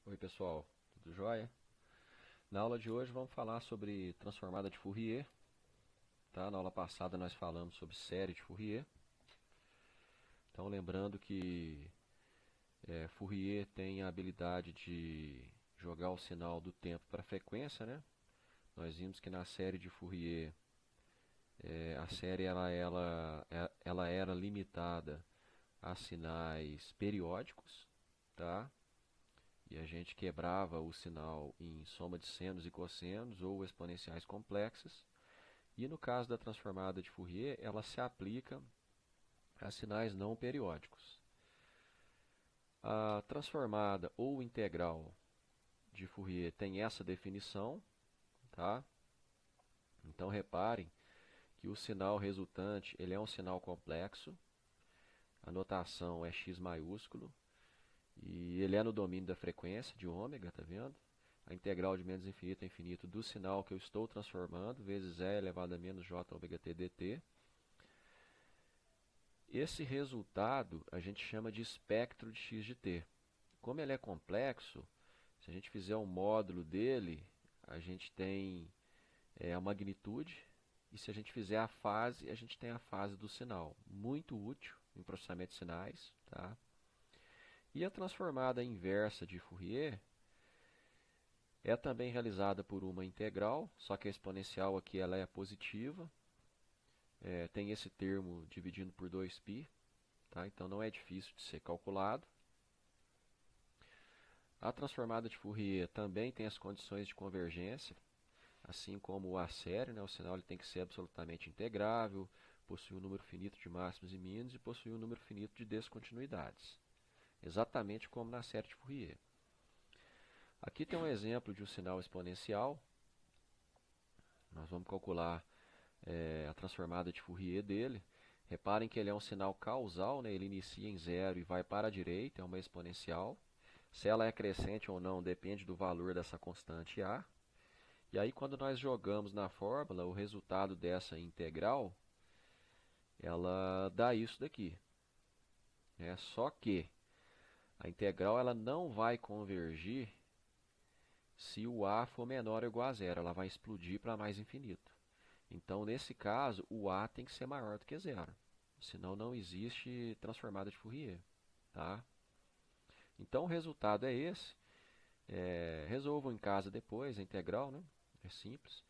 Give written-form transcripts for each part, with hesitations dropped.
Oi pessoal, tudo jóia? Na aula de hoje vamos falar sobre transformada de Fourier. Tá? Na aula passada nós falamos sobre série de Fourier. Então lembrando que Fourier tem a habilidade de jogar o sinal do tempo para a frequência, né? Nós vimos que na série de Fourier a série ela era limitada a sinais periódicos, tá? E a gente quebrava o sinal em soma de senos e cossenos ou exponenciais complexas. E no caso da transformada de Fourier, ela se aplica a sinais não periódicos. A transformada ou integral de Fourier tem essa definição, tá? Então reparem que o sinal resultante ele é um sinal complexo, a notação é x maiúsculo, e ele é no domínio da frequência de ômega, tá vendo? A integral de menos infinito a infinito do sinal que eu estou transformando, vezes e elevado a menos j ômega t dt. Esse resultado a gente chama de espectro de x de t. Como ele é complexo, se a gente fizer um módulo dele, a gente tem a magnitude, e se a gente fizer a fase, a gente tem a fase do sinal. Muito útil em processamento de sinais. Tá? E a transformada inversa de Fourier é também realizada por uma integral, só que a exponencial aqui ela é positiva. Tem esse termo dividindo por 2π, tá? Então não é difícil de ser calculado. A transformada de Fourier também tem as condições de convergência, assim como a série, né? O sinal ele tem que ser absolutamente integrável, possuir um número finito de máximos e mínimos e possuir um número finito de descontinuidades. Exatamente como na série de Fourier. Aqui tem um exemplo de um sinal exponencial. Nós vamos calcular a transformada de Fourier dele. Reparem que ele é um sinal causal, né? Ele inicia em zero e vai para a direita, é uma exponencial. Se ela é crescente ou não depende do valor dessa constante A. E aí quando nós jogamos na fórmula, o resultado dessa integral, ela dá isso daqui. Só que a integral ela não vai convergir se o A for menor ou igual a zero. Ela vai explodir para mais infinito. Então, nesse caso, o A tem que ser maior do que zero. Senão não existe transformada de Fourier. Tá? Então, o resultado é esse. Resolvam em casa depois a integral, né? É simples.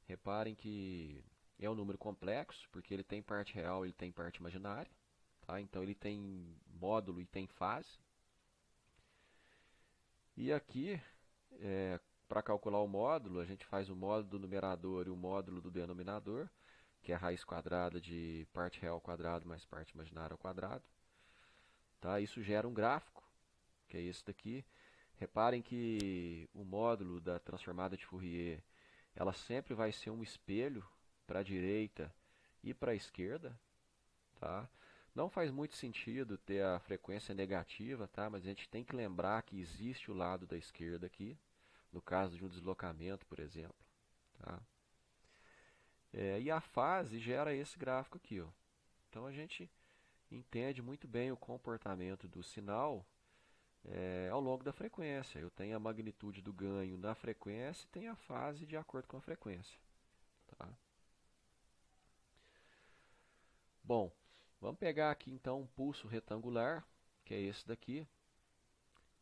Reparem que é um número complexo, porque ele tem parte real e ele tem parte imaginária. Tá? Então ele tem módulo e tem fase. E aqui, para calcular o módulo, a gente faz o módulo do numerador e o módulo do denominador, que é a raiz quadrada de parte real ao quadrado mais parte imaginária ao quadrado. Tá? Isso gera um gráfico, que é esse daqui. Reparem que o módulo da transformada de Fourier, ela sempre vai ser um espelho para a direita e para a esquerda. Tá? Não faz muito sentido ter a frequência negativa, tá? Mas a gente tem que lembrar que existe o lado da esquerda aqui, no caso de um deslocamento, por exemplo. Tá? E a fase gera esse gráfico aqui. Ó. Então a gente entende muito bem o comportamento do sinal ao longo da frequência. Eu tenho a magnitude do ganho na frequência e tenho a fase de acordo com a frequência. Tá? Bom, vamos pegar aqui então um pulso retangular, que é esse daqui,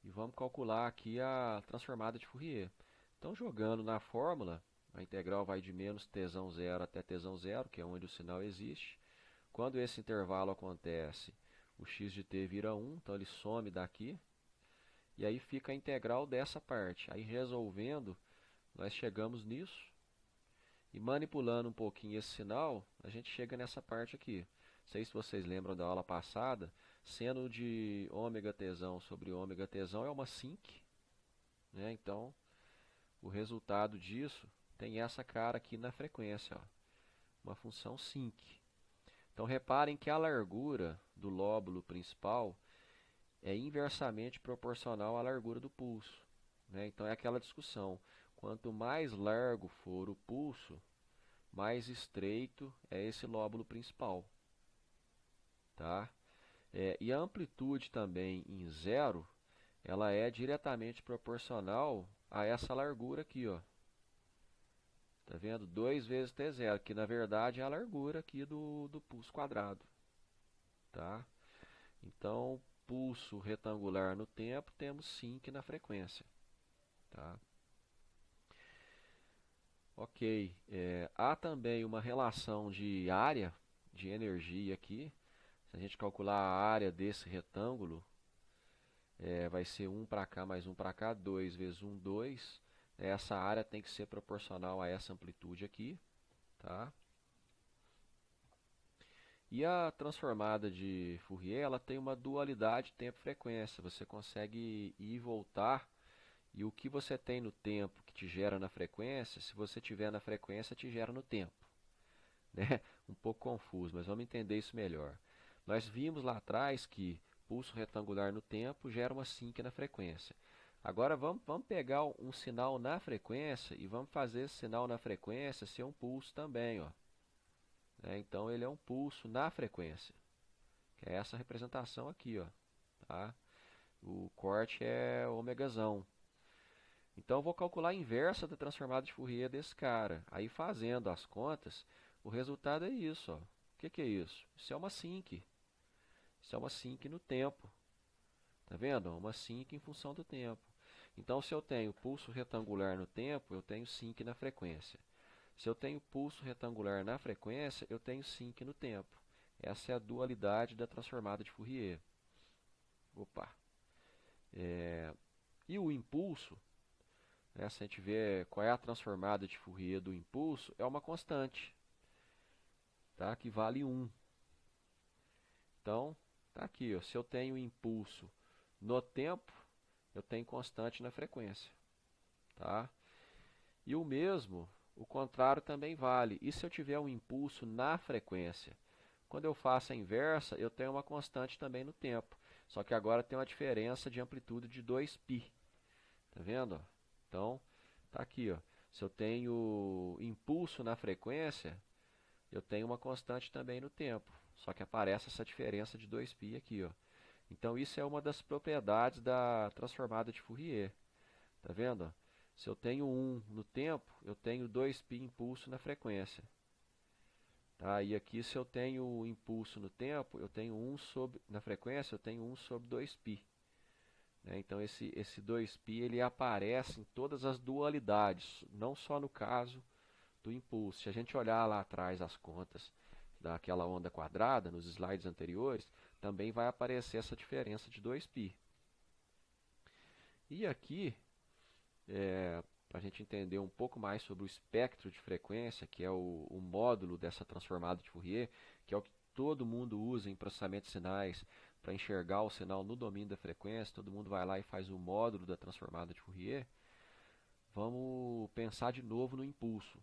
e vamos calcular aqui a transformada de Fourier. Então, jogando na fórmula, a integral vai de menos t0 até t0, que é onde o sinal existe. Quando esse intervalo acontece, o x de t vira 1, então ele some daqui. E aí fica a integral dessa parte. Aí resolvendo, nós chegamos nisso. E manipulando um pouquinho esse sinal, a gente chega nessa parte aqui. Não sei se vocês lembram da aula passada, seno de ômega tesão sobre ômega tesão é uma sinc. Né? Então, o resultado disso tem essa cara aqui na frequência, ó, uma função sinc. Então, reparem que a largura do lóbulo principal é inversamente proporcional à largura do pulso. Né? Então, é aquela discussão. Quanto mais largo for o pulso, mais estreito é esse lóbulo principal. Tá? E a amplitude também em zero ela é diretamente proporcional a essa largura aqui, ó. Tá vendo? 2 vezes T0, que na verdade é a largura aqui do pulso quadrado, tá? Então, pulso retangular no tempo, temos sinc na frequência, tá? Ok, há também uma relação de área, de energia aqui. Se a gente calcular a área desse retângulo, vai ser 1 para cá mais 1 para cá, 2 vezes 1, 2. Essa área tem que ser proporcional a essa amplitude aqui, tá? E a transformada de Fourier, ela tem uma dualidade tempo-frequência. Você consegue ir e voltar, e o que você tem no tempo que te gera na frequência, se você tiver na frequência, te gera no tempo. Né? Um pouco confuso, mas vamos entender isso melhor. Nós vimos lá atrás que pulso retangular no tempo gera uma sinc na frequência. Agora vamos pegar um sinal na frequência e vamos fazer esse sinal na frequência ser um pulso também, ó. Então ele é um pulso na frequência, que é essa representação aqui, ó, tá? O corte é ômegazão. Então eu vou calcular a inversa da transformada de Fourier desse cara. Aí fazendo as contas, o resultado é isso, ó. O que é isso? Isso é uma sinc. Isso é uma sinc no tempo. Tá vendo? Uma sinc em função do tempo. Então se eu tenho pulso retangular no tempo, eu tenho sinc na frequência. Se eu tenho pulso retangular na frequência, eu tenho sinc no tempo. Essa é a dualidade da transformada de Fourier. Opa! E o impulso, se a gente vê qual é a transformada de Fourier do impulso, é uma constante, tá? Que vale 1. Então, tá aqui, ó, se eu tenho impulso no tempo, eu tenho constante na frequência, tá? E o mesmo, o contrário também vale. E se eu tiver um impulso na frequência? Quando eu faço a inversa, eu tenho uma constante também no tempo. Só que agora tem uma diferença de amplitude de 2π. Tá vendo? Então, tá aqui, ó. Se eu tenho impulso na frequência, eu tenho uma constante também no tempo. Só que aparece essa diferença de 2π aqui, ó. Então isso é uma das propriedades da transformada de Fourier. Tá vendo? Se eu tenho 1 no tempo, eu tenho 2π impulso na frequência. Tá? E aqui se eu tenho impulso no tempo, eu tenho 1 sobre, na frequência, eu tenho 1 sobre 2π. Então esse 2π ele aparece em todas as dualidades, não só no caso do impulso. Se a gente olhar lá atrás as contas daquela onda quadrada, nos slides anteriores, também vai aparecer essa diferença de 2π. E aqui, para a gente entender um pouco mais sobre o espectro de frequência, que é o módulo dessa transformada de Fourier, que é o que todo mundo usa em processamento de sinais para enxergar o sinal no domínio da frequência, todo mundo vai lá e faz o módulo da transformada de Fourier. Vamos pensar de novo no impulso.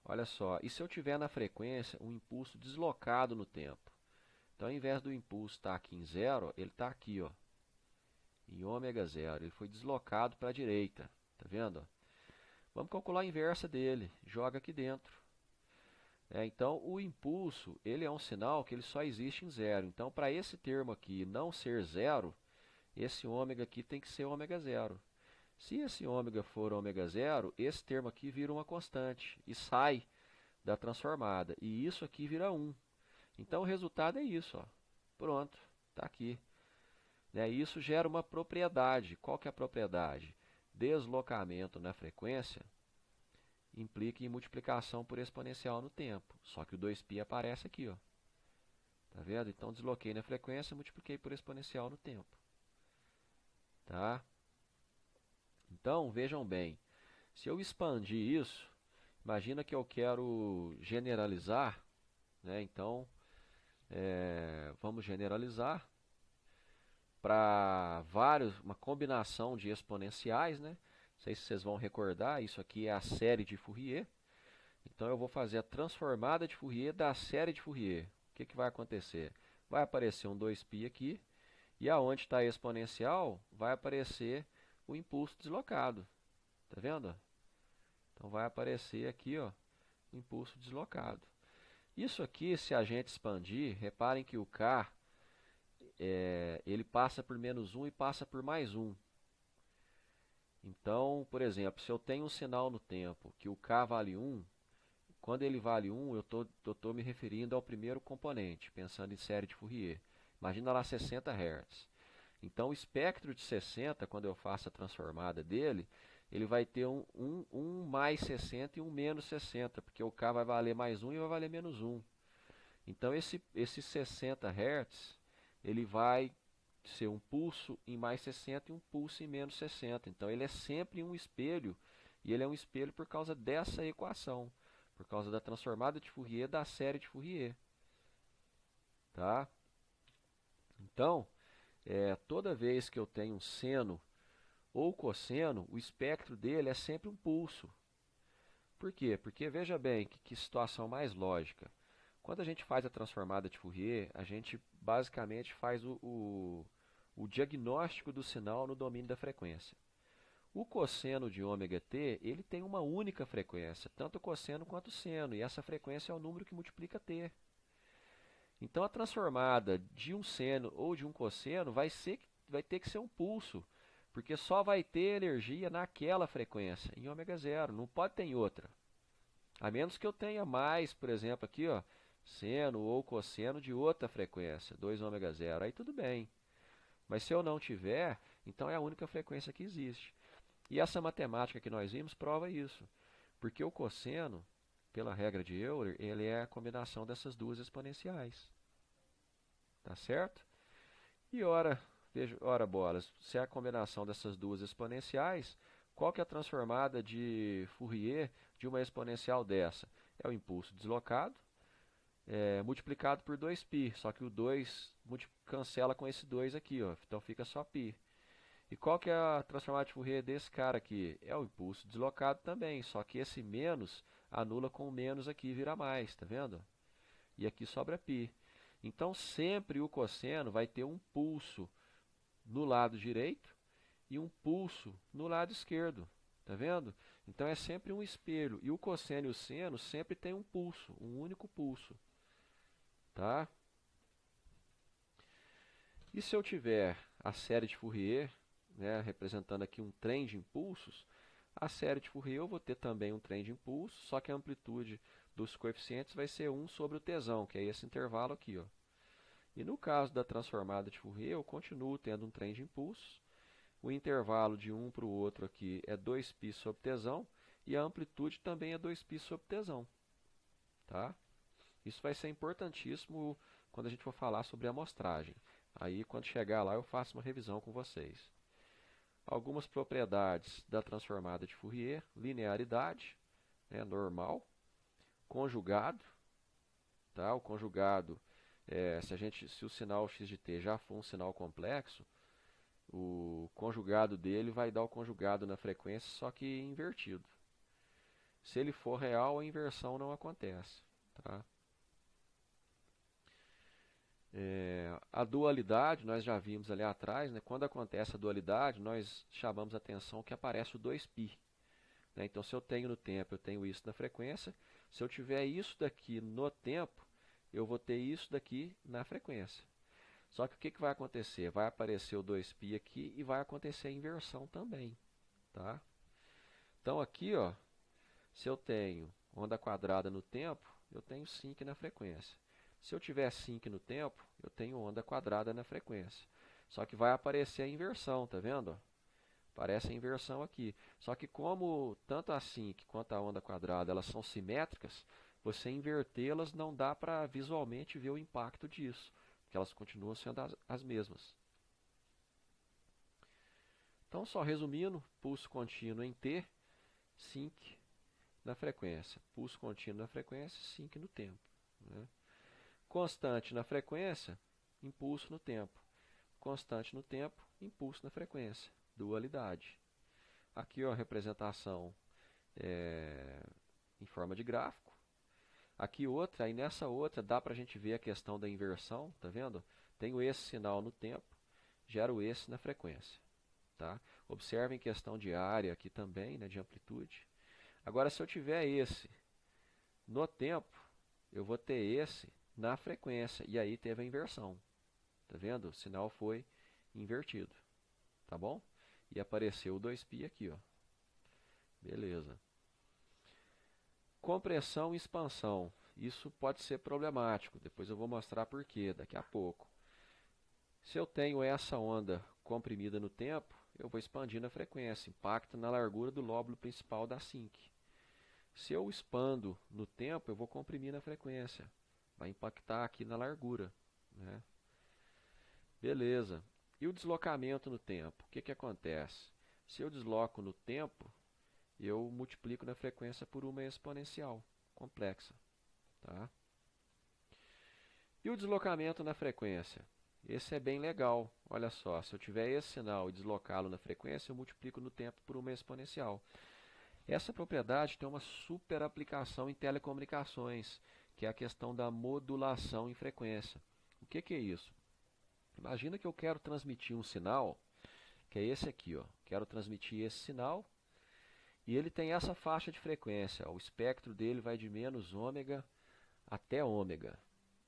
Olha só, e se eu tiver na frequência um impulso deslocado no tempo? Então, ao invés do impulso estar aqui em 0, ele está aqui, ó, em ômega 0. Ele foi deslocado para a direita. Tá vendo? Vamos calcular a inversa dele. Joga aqui dentro. Então, o impulso ele é um sinal que ele só existe em 0. Então, para esse termo aqui não ser 0, esse ômega aqui tem que ser ômega 0. Se esse ômega for ômega 0, esse termo aqui vira uma constante e sai da transformada. E isso aqui vira 1. Então, o resultado é isso. Ó. Pronto, está aqui. Isso gera uma propriedade. Qual que é a propriedade? Deslocamento na frequência implica em multiplicação por exponencial no tempo. Só que o 2π aparece aqui, ó. Tá vendo? Então desloquei na frequência, multipliquei por exponencial no tempo. Tá? Então, vejam bem, se eu expandir isso, imagina que eu quero generalizar, então vamos generalizar para uma combinação de exponenciais, Não sei se vocês vão recordar, isso aqui é a série de Fourier. Então eu vou fazer a transformada de Fourier da série de Fourier. O que vai acontecer? Vai aparecer um 2π aqui, e aonde está a exponencial, vai aparecer o impulso deslocado. Tá vendo? Então vai aparecer aqui, ó, o impulso deslocado. Isso aqui, se a gente expandir, reparem que o K ele passa por menos 1 e passa por mais 1. Então, por exemplo, se eu tenho um sinal no tempo que o K vale 1, quando ele vale 1, eu estou me referindo ao primeiro componente, pensando em série de Fourier. Imagina lá 60 Hz. Então, o espectro de 60, quando eu faço a transformada dele, ele vai ter um mais 60 e um menos 60, porque o K vai valer mais 1 e vai valer menos 1. Então, esse 60 Hz, ele vai ser um pulso em mais 60 e um pulso em menos 60. Então, ele é sempre um espelho, e ele é um espelho por causa dessa equação, por causa da transformada de Fourier da série de Fourier. Tá? Então, toda vez que eu tenho um seno ou cosseno, o espectro dele é sempre um pulso. Por quê? Porque veja bem que situação mais lógica. Quando a gente faz a transformada de Fourier, a gente basicamente faz o diagnóstico do sinal no domínio da frequência. O cosseno de ômega t, ele tem uma única frequência, tanto o cosseno quanto o seno, e essa frequência é o número que multiplica t. Então a transformada de um seno ou de um cosseno vai ter que ser um pulso, porque só vai ter energia naquela frequência, em ômega zero, não pode ter em outra. A menos que eu tenha mais, por exemplo, aqui, ó, seno ou cosseno de outra frequência, 2 ômega zero, aí tudo bem. Mas se eu não tiver, então é a única frequência que existe. E essa matemática que nós vimos prova isso, porque o cosseno, pela regra de Euler, ele é a combinação dessas duas exponenciais. Tá certo? E ora bolas, se é a combinação dessas duas exponenciais, qual que é a transformada de Fourier de uma exponencial dessa? É o impulso deslocado multiplicado por 2π, só que o 2 cancela com esse 2 aqui, ó, então fica só π. E qual que é a transformada de Fourier desse cara aqui? É o impulso deslocado também, só que esse menos anula com o menos aqui e vira mais, tá vendo? E aqui sobra π. Então sempre o cosseno vai ter um pulso no lado direito e um pulso no lado esquerdo, tá vendo? Então é sempre um espelho, e o cosseno e o seno sempre tem um pulso, um único pulso, tá? E se eu tiver a série de Fourier, né, representando aqui um trem de impulsos, a série de Fourier eu vou ter também um trem de impulsos, só que a amplitude dos coeficientes vai ser 1 sobre o tzão, que é esse intervalo aqui, ó. E no caso da transformada de Fourier, eu continuo tendo um trem de impulsos. O intervalo de um para o outro aqui é 2π sobre tzão, e a amplitude também é 2π sobre tzão. Tá? Isso vai ser importantíssimo quando a gente for falar sobre a amostragem. Aí, quando chegar lá, eu faço uma revisão com vocês. Algumas propriedades da transformada de Fourier: linearidade, né, normal, conjugado. Tá? O conjugado, se o sinal x de t já for um sinal complexo, o conjugado dele vai dar o conjugado na frequência, só que invertido. Se ele for real, a inversão não acontece. Tá? A dualidade, nós já vimos ali atrás, né? Quando acontece a dualidade, nós chamamos a atenção que aparece o 2π. Né? Então, se eu tenho no tempo, eu tenho isso na frequência. Se eu tiver isso daqui no tempo, eu vou ter isso daqui na frequência. Só que o que vai acontecer? Vai aparecer o 2π aqui e vai acontecer a inversão também. Tá? Então, aqui, ó, se eu tenho onda quadrada no tempo, eu tenho sinc na frequência. Se eu tiver sinc no tempo, eu tenho onda quadrada na frequência. Só que vai aparecer a inversão, tá vendo? Aparece a inversão aqui. Só que como tanto a sinc quanto a onda quadrada elas são simétricas, você invertê-las não dá para visualmente ver o impacto disso, porque elas continuam sendo as mesmas. Então, só resumindo, pulso contínuo em T, sinc na frequência. Pulso contínuo na frequência, sinc no tempo. Né? Constante na frequência, impulso no tempo. Constante no tempo, impulso na frequência. Dualidade. Aqui, ó, a representação em forma de gráfico. Aqui outra, aí nessa outra dá para a gente ver a questão da inversão, tá vendo? Tenho esse sinal no tempo, gero esse na frequência. Tá? Observem questão de área aqui também, né, de amplitude. Agora, se eu tiver esse no tempo, eu vou ter esse na frequência, e aí teve a inversão. Tá vendo? O sinal foi invertido. Tá bom? E apareceu o 2π aqui, ó. Beleza. Compressão e expansão. Isso pode ser problemático. Depois eu vou mostrar por quê daqui a pouco. Se eu tenho essa onda comprimida no tempo, eu vou expandindo a frequência, impacta na largura do lóbulo principal da SYNC. Se eu expando no tempo, eu vou comprimir na frequência, vai impactar aqui na largura, né? Beleza. E o deslocamento no tempo? O que que acontece? Se eu desloco no tempo, eu multiplico na frequência por uma exponencial complexa, tá? E o deslocamento na frequência? Esse é bem legal. Olha só, se eu tiver esse sinal e deslocá-lo na frequência, eu multiplico no tempo por uma exponencial. Essa propriedade tem uma super aplicação em telecomunicações, que é a questão da modulação em frequência. O que que é isso? Imagina que eu quero transmitir um sinal, que é esse aqui, ó. Quero transmitir esse sinal e ele tem essa faixa de frequência. Ó. O espectro dele vai de menos ômega até ômega.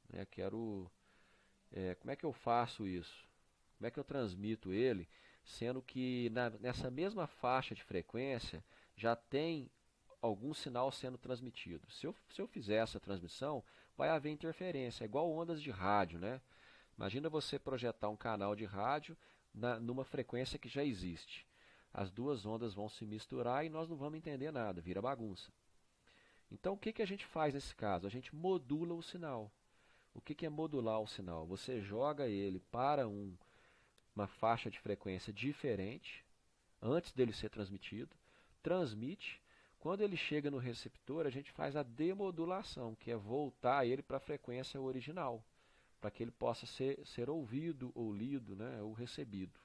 Né? Como é que eu faço isso? Como é que eu transmito ele, sendo que nessa mesma faixa de frequência já tem algum sinal sendo transmitido? Se eu fizer essa transmissão, vai haver interferência, é igual ondas de rádio, né? Imagina você projetar um canal de rádio numa frequência que já existe. As duas ondas vão se misturar e nós não vamos entender nada, vira bagunça. Então o que que a gente faz nesse caso? A gente modula o sinal. O que que é modular o sinal? Você joga ele para uma faixa de frequência diferente, antes dele ser transmitido, transmite. Quando ele chega no receptor, a gente faz a demodulação, que é voltar ele para a frequência original, para que ele possa ser ouvido ou lido, né, ou recebido.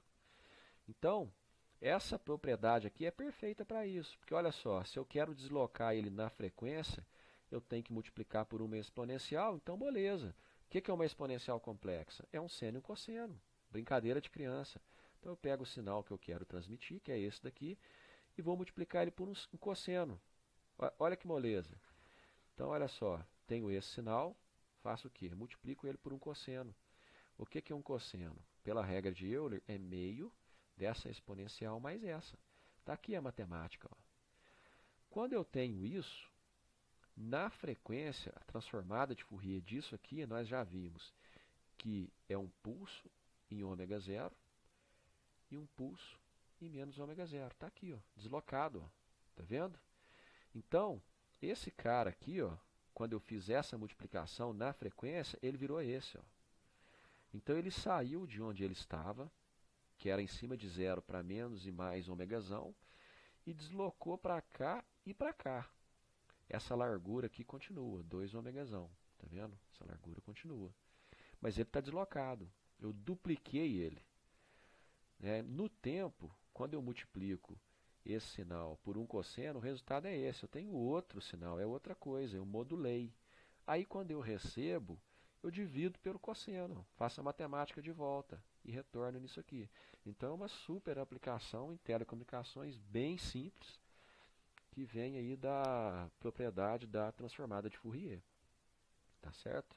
Então, essa propriedade aqui é perfeita para isso, porque olha só, se eu quero deslocar ele na frequência, eu tenho que multiplicar por uma exponencial, então beleza. O que é uma exponencial complexa? É um seno e um cosseno, brincadeira de criança. Então eu pego o sinal que eu quero transmitir, que é esse daqui, e vou multiplicar ele por um cosseno. Olha que moleza. Então olha só, tenho esse sinal, faço o quê? Multiplico ele por um cosseno. O que é um cosseno? Pela regra de Euler, é meio dessa exponencial mais essa. Está aqui a matemática. Ó. Quando eu tenho isso, na frequência, a transformada de Fourier disso aqui, nós já vimos que é um pulso em ômega zero e um pulso em menos ômega zero. Está aqui, ó, deslocado. Está vendo? Então, esse cara aqui, ó, quando eu fiz essa multiplicação na frequência, ele virou esse. Ó. Então, ele saiu de onde ele estava, que era em cima de zero para menos e mais ômegazão, e deslocou para cá e para cá. Essa largura aqui continua, 2 ômegazão, tá vendo? Essa largura continua. Mas ele está deslocado, eu dupliquei ele. No tempo, quando eu multiplico esse sinal por um cosseno, o resultado é esse. Eu tenho outro sinal, é outra coisa, eu modulei. Aí quando eu recebo, eu divido pelo cosseno, faço a matemática de volta e retorno nisso aqui. Então é uma super aplicação em telecomunicações bem simples, que vem aí da propriedade da transformada de Fourier. Tá certo?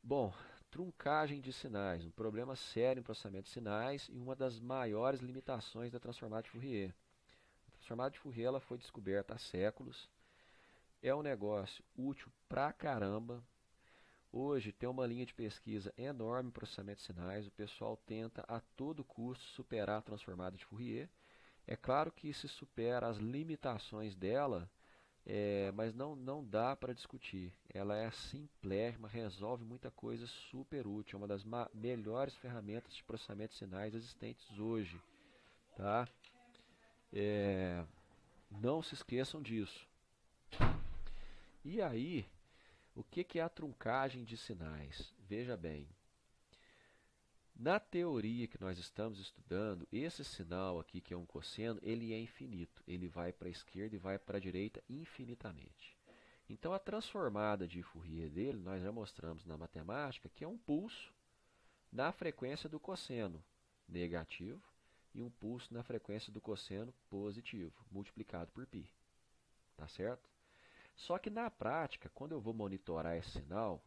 Bom, truncagem de sinais, um problema sério em processamento de sinais e uma das maiores limitações da transformada de Fourier. A transformada de Fourier ela foi descoberta há séculos, é um negócio útil pra caramba. Hoje tem uma linha de pesquisa enorme em processamento de sinais, o pessoal tenta a todo custo superar a transformada de Fourier. É claro que se supera as limitações dela, mas não dá para discutir. Ela é simplérrima, resolve muita coisa super útil. É uma das melhores ferramentas de processamento de sinais existentes hoje. Tá? Não se esqueçam disso. E aí, o que é a truncagem de sinais? Veja bem. Na teoria que nós estamos estudando, esse sinal aqui, que é um cosseno, ele é infinito. Ele vai para a esquerda e vai para a direita infinitamente. Então, a transformada de Fourier dele, nós já mostramos na matemática, que é um pulso na frequência do cosseno negativo e um pulso na frequência do cosseno positivo, multiplicado por π. Tá certo? Só que na prática, quando eu vou monitorar esse sinal,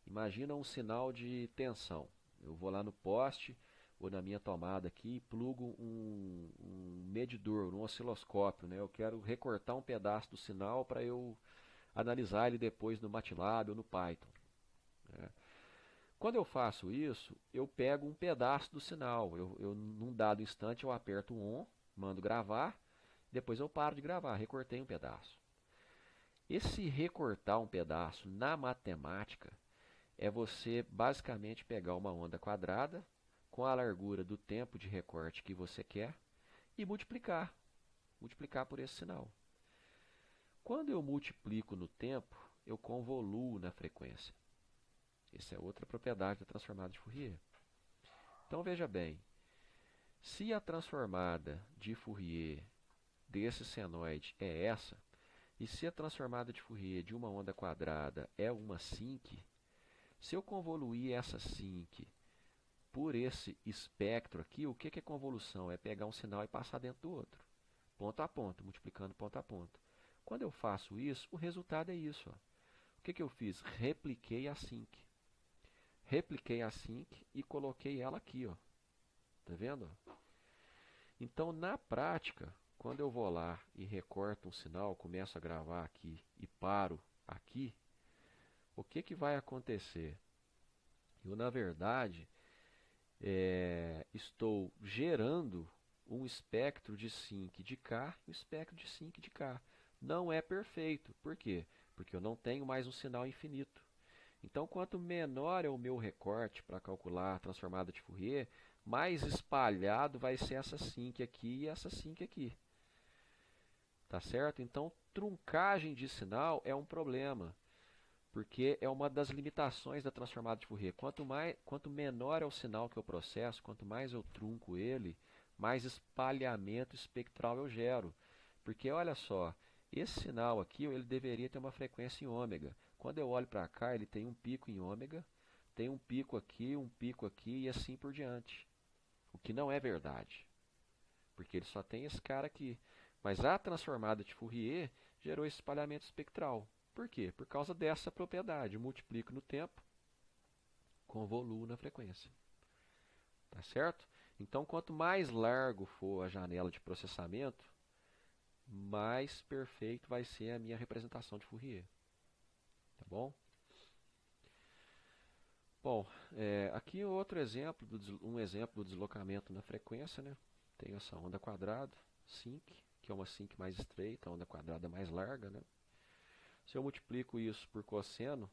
Imagina um sinal de tensão. Eu vou lá no poste ou na minha tomada aqui e plugo um medidor, um osciloscópio, né? Eu quero recortar um pedaço do sinal para eu analisar ele depois no MATLAB ou no Python, né? Quando eu faço isso, eu pego um pedaço do sinal. Num dado instante, eu aperto o ON, mando gravar, depois eu paro de gravar, recortei um pedaço. Esse recortar um pedaço na matemática é você basicamente pegar uma onda quadrada com a largura do tempo de recorte que você quer e multiplicar por esse sinal. Quando eu multiplico no tempo, eu convoluo na frequência. Essa é outra propriedade da transformada de Fourier. Então veja bem, se a transformada de Fourier desse senoide é essa, e se a transformada de Fourier de uma onda quadrada é uma sinc, se eu convoluir essa sinc por esse espectro aqui, o que é convolução? É pegar um sinal e passar dentro do outro, ponto a ponto, multiplicando ponto a ponto. Quando eu faço isso, o resultado é isso. Ó. O que eu fiz? Repliquei a sinc. Repliquei a sinc e coloquei ela aqui. Ó. Tá vendo? Então, na prática, quando eu vou lá e recorto um sinal, começo a gravar aqui e paro aqui, o que vai acontecer? Eu, na verdade, estou gerando um espectro de sinc de cá e um espectro de sinc de cá. Não é perfeito. Por quê? Porque eu não tenho mais um sinal infinito. Então, quanto menor é o meu recorte para calcular a transformada de Fourier, mais espalhado vai ser essa sinc aqui e essa sinc aqui. Tá certo? Então, truncagem de sinal é um problema, porque é uma das limitações da transformada de Fourier. Quanto menor é o sinal que eu processo, quanto mais eu trunco ele, mais espalhamento espectral eu gero. Porque olha só, esse sinal aqui ele deveria ter uma frequência em ômega. Quando eu olho para cá, ele tem um pico em ômega, tem um pico aqui e assim por diante. O que não é verdade, porque ele só tem esse cara aqui. Mas a transformada de Fourier gerou esse espalhamento espectral. Por quê? Por causa dessa propriedade. Eu multiplico no tempo, convoluo na frequência. Tá certo? Então, quanto mais largo for a janela de processamento, mais perfeito vai ser a minha representação de Fourier. Tá bom? Bom, aqui outro exemplo, um exemplo do deslocamento na frequência, né? Tem essa onda quadrada, sinc, que é uma sinc mais estreita, a onda quadrada mais larga, né? Se eu multiplico isso por cosseno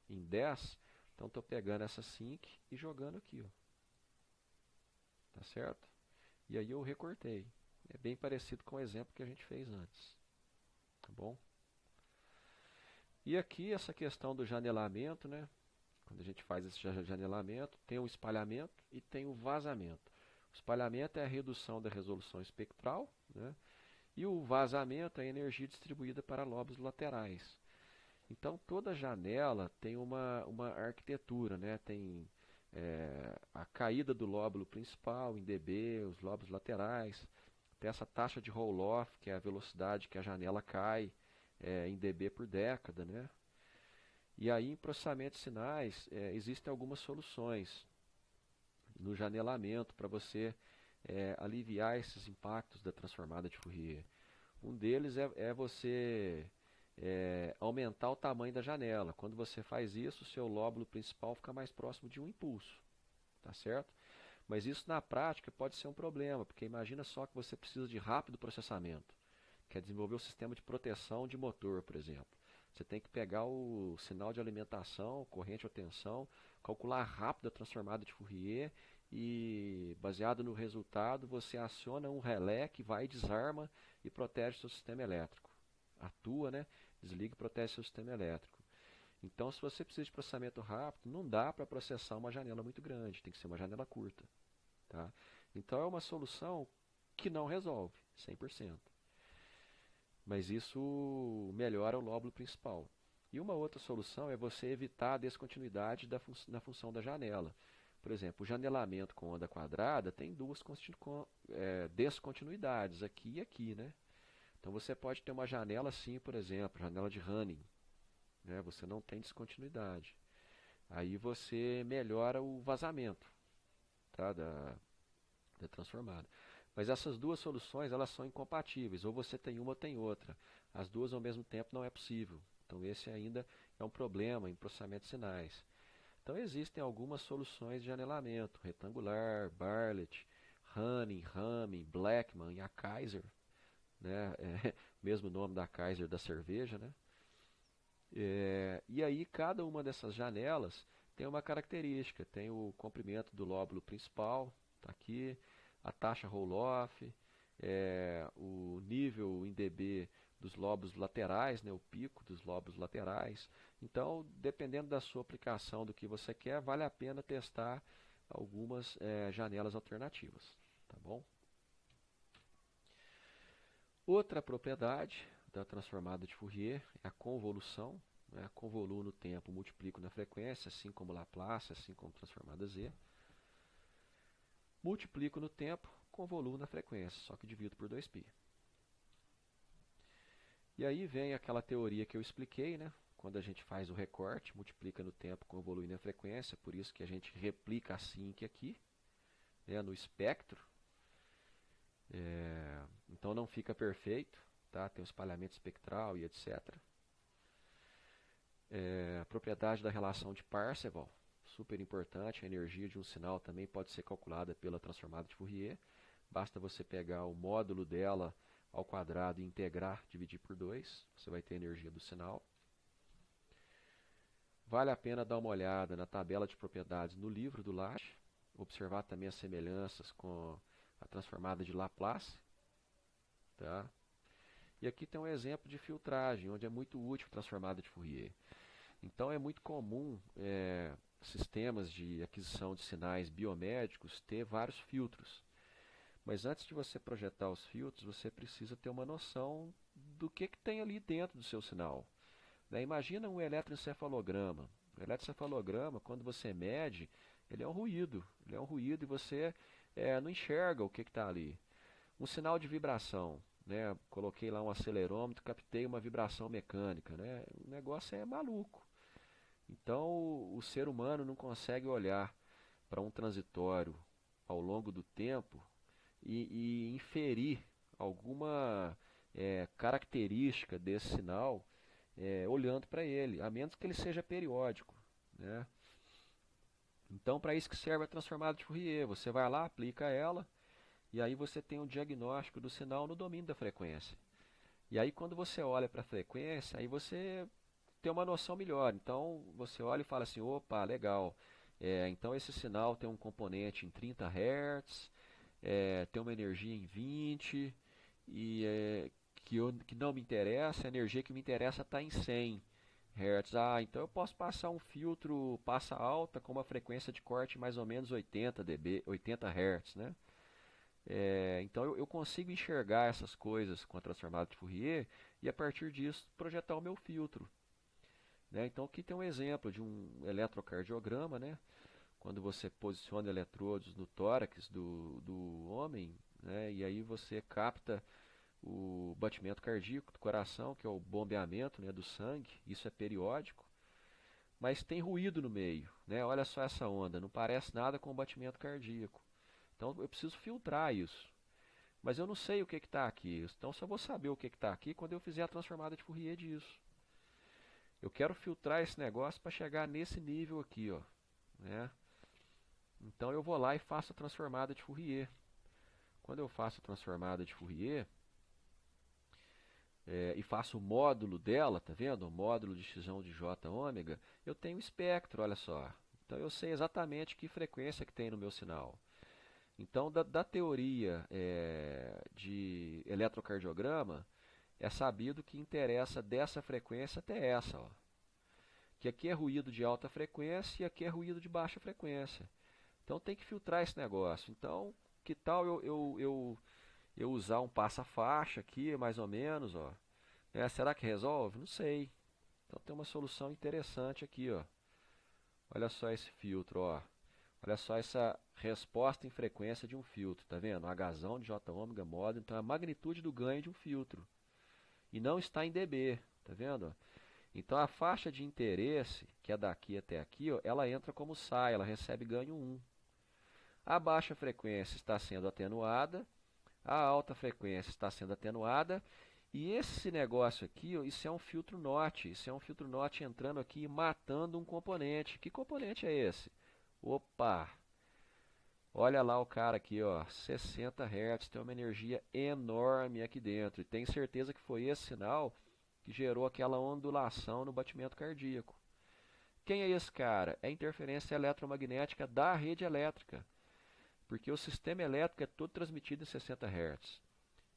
em 10, então estou pegando essa sinc e jogando aqui, ó. Tá certo? E aí eu recortei. É bem parecido com o exemplo que a gente fez antes. Tá bom? E aqui essa questão do janelamento, né? Quando a gente faz esse janelamento, tem o espalhamento e tem o vazamento. O espalhamento é a redução da resolução espectral, né? E o vazamento é a energia distribuída para lobos laterais. Então toda janela tem uma arquitetura, né? Tem a caída do lóbulo principal em dB, os lobos laterais, tem essa taxa de roll-off, que é a velocidade que a janela cai em dB por década, né? E aí, em processamento de sinais, existem algumas soluções no janelamento para você aliviar esses impactos da transformada de Fourier. Um deles é você aumentar o tamanho da janela. Quando você faz isso, o seu lóbulo principal fica mais próximo de um impulso. Tá certo? Mas isso na prática pode ser um problema, porque imagina só que você precisa de rápido processamento. Quer desenvolver o sistema de proteção de motor, por exemplo. Você tem que pegar o sinal de alimentação, corrente ou tensão, calcular rápido a transformada de Fourier e, baseado no resultado, você aciona um relé que vai e desarma e protege seu sistema elétrico. Atua, né? Desliga e protege seu sistema elétrico. Então, se você precisa de processamento rápido, não dá para processar uma janela muito grande, tem que ser uma janela curta. Tá? Então, é uma solução que não resolve 100%. Mas isso melhora o lóbulo principal. E uma outra solução é você evitar a descontinuidade na função da janela. Por exemplo, o janelamento com onda quadrada tem duas descontinuidades, aqui e aqui, né? Então você pode ter uma janela assim, por exemplo, janela de Hanning, né? Você não tem descontinuidade. Aí você melhora o vazamento, tá, da transformada. Mas essas duas soluções, elas são incompatíveis, ou você tem uma ou tem outra. As duas ao mesmo tempo não é possível. Então esse ainda é um problema em processamento de sinais. Então existem algumas soluções de anelamento, retangular, Bartlett, Hanning, Ramin, Blackman e a Kaiser, né? Mesmo nome da Kaiser da cerveja, né? E aí cada uma dessas janelas tem uma característica, tem o comprimento do lóbulo principal, está aqui, a taxa roll-off, o nível em dB dos lóbulos laterais, né, o pico dos lóbulos laterais. Então, dependendo da sua aplicação, do que você quer, vale a pena testar algumas janelas alternativas. Tá bom? Outra propriedade da transformada de Fourier é a convolução. Né? Convoluo no tempo, multiplico na frequência, assim como Laplace, assim como transformada Z. Multiplico no tempo, convoluo na frequência, só que divido por 2π. E aí vem aquela teoria que eu expliquei, né? Quando a gente faz o recorte, multiplica no tempo, convolui na frequência, por isso que a gente replica assim que aqui, né? No espectro. Então não fica perfeito, tá? Tem um espalhamento espectral e etc. A propriedade da relação de Parseval, super importante, a energia de um sinal também pode ser calculada pela transformada de Fourier. Basta você pegar o módulo dela ao quadrado e integrar, dividir por 2, você vai ter a energia do sinal. Vale a pena dar uma olhada na tabela de propriedades no livro do Lasch, observar também as semelhanças com a transformada de Laplace. Tá? E aqui tem um exemplo de filtragem, onde é muito útil a transformada de Fourier. Então é muito comum sistemas de aquisição de sinais biomédicos ter vários filtros. Mas antes de você projetar os filtros, você precisa ter uma noção do que tem ali dentro do seu sinal. Né? Imagina um eletroencefalograma. O eletroencefalograma, quando você mede, ele é um ruído. Ele é um ruído e você não enxerga o que está ali. Um sinal de vibração. Né? Coloquei lá um acelerômetro, captei uma vibração mecânica. Né? O negócio é maluco. Então o ser humano não consegue olhar para um transitório ao longo do tempo e inferir alguma característica desse sinal olhando para ele, a menos que ele seja periódico. Né? Então, para isso que serve a transformada de Fourier. Você vai lá, aplica ela, e aí você tem o diagnóstico do sinal no domínio da frequência. E aí, quando você olha para a frequência, aí você tem uma noção melhor. Então, você olha e fala assim, opa, legal. Então, esse sinal tem um componente em 30 Hz, tem uma energia em 20, e que não me interessa, a energia que me interessa está em 100 Hz. Então eu posso passar um filtro passa alta com uma frequência de corte mais ou menos 80 dB, 80 Hz, né? Então eu consigo enxergar essas coisas com a transformada de Fourier e a partir disso projetar o meu filtro. Né? Então aqui tem um exemplo de um eletrocardiograma, né? Quando você posiciona eletrodos no tórax do homem, né? E aí você capta o batimento cardíaco do coração, que é o bombeamento, né, do sangue. Isso é periódico, mas tem ruído no meio. Né? Olha só essa onda, não parece nada com o batimento cardíaco. Então eu preciso filtrar isso. Mas eu não sei o que está aqui. Então só vou saber o que está aqui quando eu fizer a transformada de Fourier disso. Eu quero filtrar esse negócio para chegar nesse nível aqui, ó, né? Então eu vou lá e faço a transformada de Fourier. Quando eu faço a transformada de Fourier e faço o módulo dela, tá vendo? O módulo de x1 de j ômega, eu tenho o espectro, olha só. Então eu sei exatamente que frequência que tem no meu sinal. Então da teoria de eletrocardiograma, é sabido que interessa dessa frequência até essa, ó. Que aqui é ruído de alta frequência e aqui é ruído de baixa frequência. Então tem que filtrar esse negócio. Então, que tal eu usar um passa-faixa aqui, mais ou menos, ó. Será que resolve? Não sei. Então tem uma solução interessante aqui, ó. Olha só esse filtro, ó. Olha só essa resposta em frequência de um filtro, tá vendo? Hzão de j ômega módulo, então é a magnitude do ganho de um filtro. E não está em dB, tá vendo? Então a faixa de interesse, que é daqui até aqui, ó, ela entra como sai, ela recebe ganho 1. A baixa frequência está sendo atenuada, a alta frequência está sendo atenuada, e esse negócio aqui, ó, isso é um filtro NOT, isso é um filtro NOT entrando aqui e matando um componente. Que componente é esse? Opa! Olha lá o cara aqui, ó, 60 Hz, tem uma energia enorme aqui dentro. E tem certeza que foi esse sinal que gerou aquela ondulação no batimento cardíaco. Quem é esse cara? É a interferência eletromagnética da rede elétrica. Porque o sistema elétrico é todo transmitido em 60 Hz.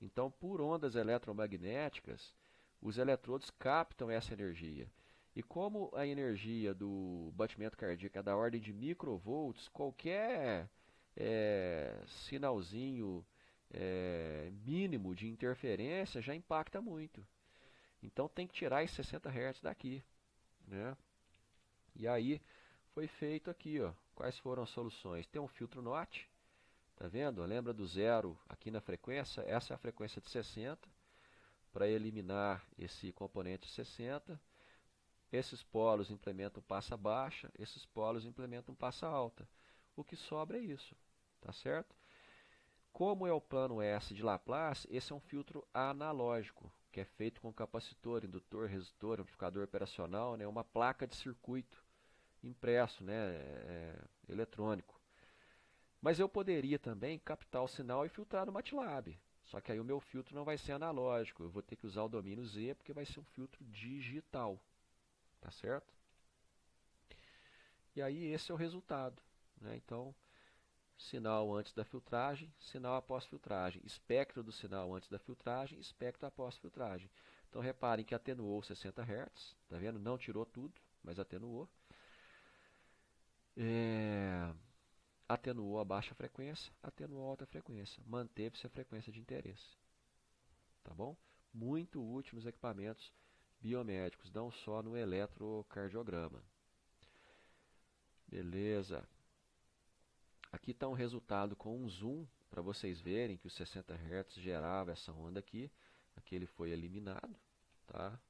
Então, por ondas eletromagnéticas, os eletrodos captam essa energia. E como a energia do batimento cardíaco é da ordem de microvolts, qualquer sinalzinho mínimo de interferência já impacta muito. Então tem que tirar esses 60 Hz daqui, né? E aí foi feito aqui, ó. Quais foram as soluções? Tem um filtro NOT, tá vendo? Lembra do zero aqui na frequência? Essa é a frequência de 60, para eliminar esse componente de 60. Esses polos implementam passa baixa, esses polos implementam passa alta. O que sobra é isso, tá certo? Como é o plano S de Laplace, esse é um filtro analógico, que é feito com capacitor, indutor, resistor, amplificador operacional, né, uma placa de circuito impresso, né, eletrônico. Mas eu poderia também captar o sinal e filtrar no MATLAB. Só que aí o meu filtro não vai ser analógico, eu vou ter que usar o domínio Z, porque vai ser um filtro digital, tá certo? E aí esse é o resultado, né? Então, sinal antes da filtragem, sinal após filtragem, espectro do sinal antes da filtragem, espectro após filtragem. Então reparem que atenuou 60 Hz, tá vendo? Não tirou tudo, mas atenuou. Atenuou a baixa frequência, atenuou a alta frequência, manteve-se a frequência de interesse. Tá bom? Muito útil nos equipamentos biomédicos, não só no eletrocardiograma. Beleza. Aqui está um resultado com um zoom, para vocês verem que os 60 Hz gerava essa onda aqui. Aqui ele foi eliminado. Tá?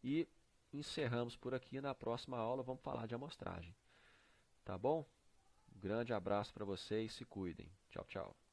E encerramos por aqui. Na próxima aula vamos falar de amostragem. Tá bom? Um grande abraço para vocês, se cuidem. Tchau, tchau.